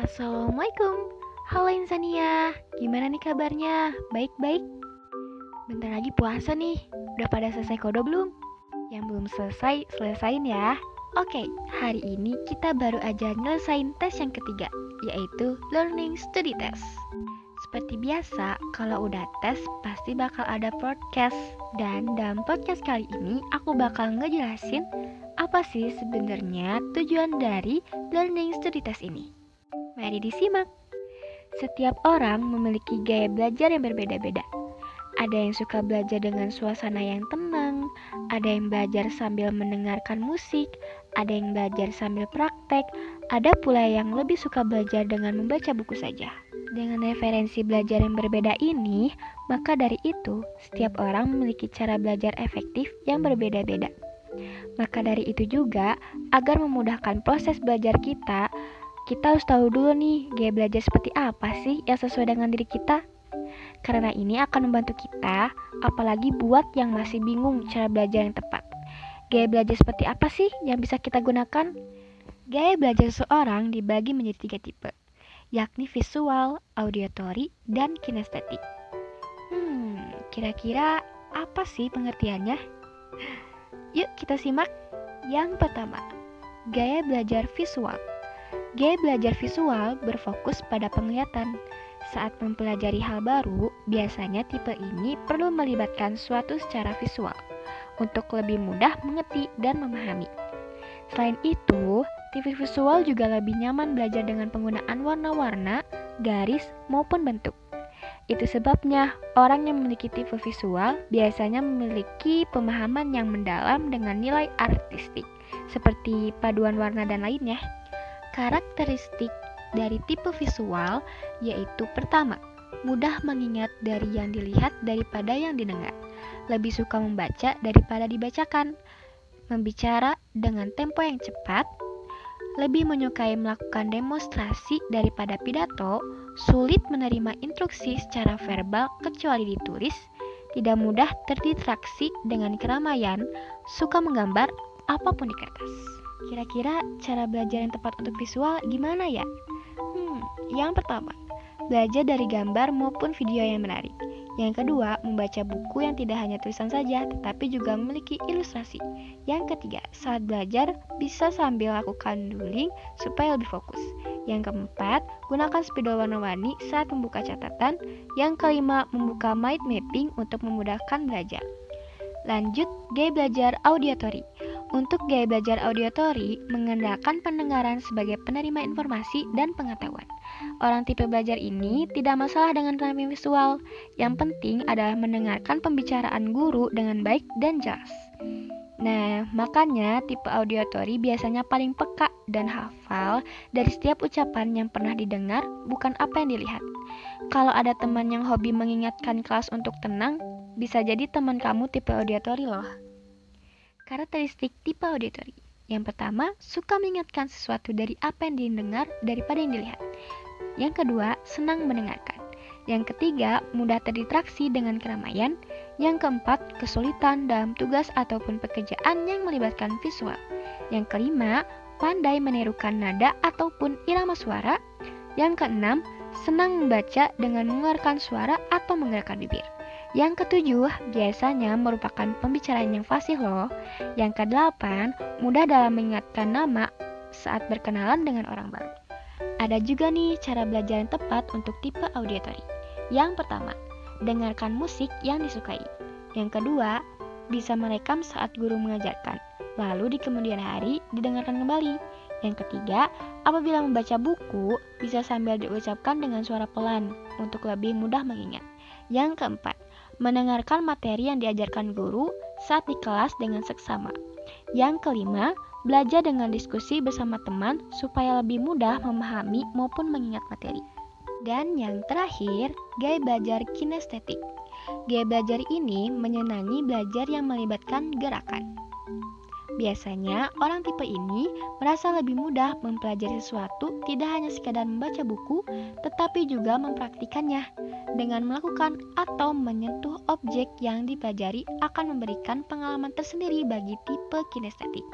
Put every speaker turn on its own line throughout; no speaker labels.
Assalamualaikum. Halo Insania, gimana nih kabarnya? Baik-baik? Bentar lagi puasa nih. Udah pada selesai kodo belum? Yang belum selesai, selesain ya. Oke, hari ini kita baru aja nyelesain tes yang ketiga, yaitu Learning Study Test. Seperti biasa, kalau udah tes pasti bakal ada podcast. Dan dalam podcast kali ini aku bakal ngejelasin apa sih sebenarnya tujuan dari Learning Study Test ini. Mari disimak. Setiap orang memiliki gaya belajar yang berbeda-beda. Ada yang suka belajar dengan suasana yang tenang, ada yang belajar sambil mendengarkan musik, ada yang belajar sambil praktek, ada pula yang lebih suka belajar dengan membaca buku saja. Dengan referensi belajar yang berbeda ini, maka dari itu, setiap orang memiliki cara belajar efektif yang berbeda-beda. Maka dari itu juga, agar memudahkan proses belajar kita harus tahu dulu nih gaya belajar seperti apa sih yang sesuai dengan diri kita. Karena ini akan membantu kita, apalagi buat yang masih bingung cara belajar yang tepat. Gaya belajar seperti apa sih yang bisa kita gunakan? Gaya belajar seseorang dibagi menjadi 3 tipe, yakni visual, auditory, dan kinestetik. Kira-kira apa sih pengertiannya? Yuk kita simak. Yang pertama, gaya belajar visual. Gaya belajar visual berfokus pada penglihatan. Saat mempelajari hal baru, biasanya tipe ini perlu melibatkan suatu secara visual untuk lebih mudah mengerti dan memahami. Selain itu, tipe visual juga lebih nyaman belajar dengan penggunaan warna-warna, garis, maupun bentuk. Itu sebabnya orang yang memiliki tipe visual biasanya memiliki pemahaman yang mendalam dengan nilai artistik, seperti paduan warna dan lainnya. Karakteristik dari tipe visual yaitu pertama, mudah mengingat dari yang dilihat daripada yang didengar, lebih suka membaca daripada dibacakan, membicara dengan tempo yang cepat, lebih menyukai melakukan demonstrasi daripada pidato, sulit menerima instruksi secara verbal kecuali ditulis, tidak mudah terdistraksi dengan keramaian, suka menggambar apapun di kertas. Kira-kira cara belajar yang tepat untuk visual gimana ya? Yang pertama, belajar dari gambar maupun video yang menarik. Yang kedua, membaca buku yang tidak hanya tulisan saja, tetapi juga memiliki ilustrasi. Yang ketiga, saat belajar bisa sambil lakukan doodling supaya lebih fokus. Yang keempat, gunakan spidol warna-warni saat membuka catatan. Yang kelima, membuka mind mapping untuk memudahkan belajar. Lanjut, gaya belajar auditory. Untuk gaya belajar auditory, mengandalkan pendengaran sebagai penerima informasi dan pengetahuan. Orang tipe belajar ini tidak masalah dengan penampilan visual. Yang penting adalah mendengarkan pembicaraan guru dengan baik dan jelas. Nah, makanya tipe auditory biasanya paling peka dan hafal dari setiap ucapan yang pernah didengar, bukan apa yang dilihat. Kalau ada teman yang hobi mengingatkan kelas untuk tenang, bisa jadi teman kamu tipe auditory loh. Karakteristik tipe auditory. Yang pertama, suka mengingatkan sesuatu dari apa yang didengar daripada yang dilihat. Yang kedua, senang mendengarkan. Yang ketiga, mudah terdistraksi dengan keramaian. Yang keempat, kesulitan dalam tugas ataupun pekerjaan yang melibatkan visual. Yang kelima, pandai menirukan nada ataupun irama suara. Yang keenam, senang membaca dengan mengeluarkan suara atau menggerakkan bibir. Yang ketujuh, biasanya merupakan pembicaraan yang fasih loh. Yang kedelapan, mudah dalam mengingatkan nama saat berkenalan dengan orang baru. Ada juga nih cara belajar yang tepat untuk tipe auditory. Yang pertama, dengarkan musik yang disukai. Yang kedua, bisa merekam saat guru mengajarkan, lalu di kemudian hari didengarkan kembali. Yang ketiga, apabila membaca buku, bisa sambil diucapkan dengan suara pelan untuk lebih mudah mengingat. Yang keempat, mendengarkan materi yang diajarkan guru saat di kelas dengan seksama. Yang kelima, belajar dengan diskusi bersama teman supaya lebih mudah memahami maupun mengingat materi. Dan yang terakhir, gaya belajar kinestetik. Gaya belajar ini menyenangi belajar yang melibatkan gerakan. Biasanya, orang tipe ini merasa lebih mudah mempelajari sesuatu tidak hanya sekadar membaca buku, tetapi juga mempraktikannya. Dengan melakukan atau menyentuh objek yang dipelajari akan memberikan pengalaman tersendiri bagi tipe kinestetik.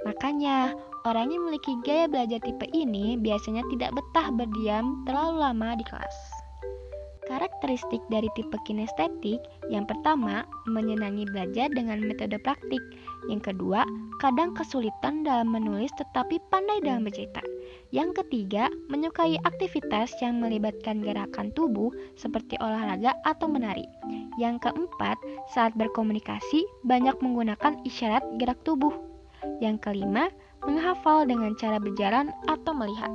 Makanya, orang yang memiliki gaya belajar tipe ini biasanya tidak betah berdiam terlalu lama di kelas. Karakteristik dari tipe kinestetik, yang pertama, menyenangi belajar dengan metode praktik. Yang kedua, kadang kesulitan dalam menulis tetapi pandai dalam bercerita. Yang ketiga, menyukai aktivitas yang melibatkan gerakan tubuh seperti olahraga atau menari. Yang keempat, saat berkomunikasi banyak menggunakan isyarat gerak tubuh. Yang kelima, menghafal dengan cara berjalan atau melihat.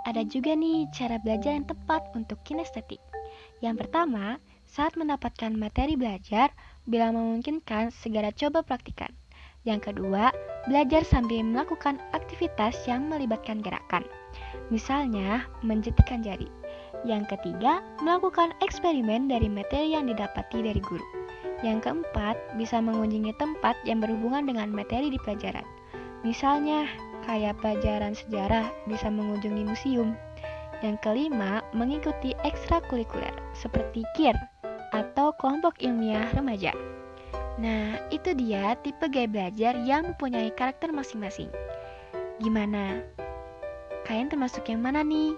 Ada juga nih cara belajar yang tepat untuk kinestetik. Yang pertama, saat mendapatkan materi belajar, bila memungkinkan segera coba praktikan. Yang kedua, belajar sambil melakukan aktivitas yang melibatkan gerakan. Misalnya, menjentikan jari. Yang ketiga, melakukan eksperimen dari materi yang didapati dari guru. Yang keempat, bisa mengunjungi tempat yang berhubungan dengan materi di pelajaran. Misalnya, kayak pelajaran sejarah bisa mengunjungi museum. Yang kelima, mengikuti ekstrakurikuler seperti KIR atau kelompok ilmiah remaja. Nah, itu dia tipe gaya belajar yang mempunyai karakter masing-masing. Gimana? Kalian termasuk yang mana nih?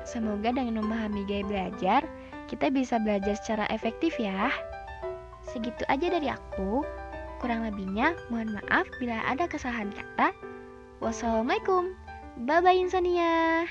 Semoga dengan memahami gaya belajar, kita bisa belajar secara efektif ya. Segitu aja dari aku. Kurang lebihnya, mohon maaf bila ada kesalahan kata. Wassalamualaikum. Bye-bye Insania.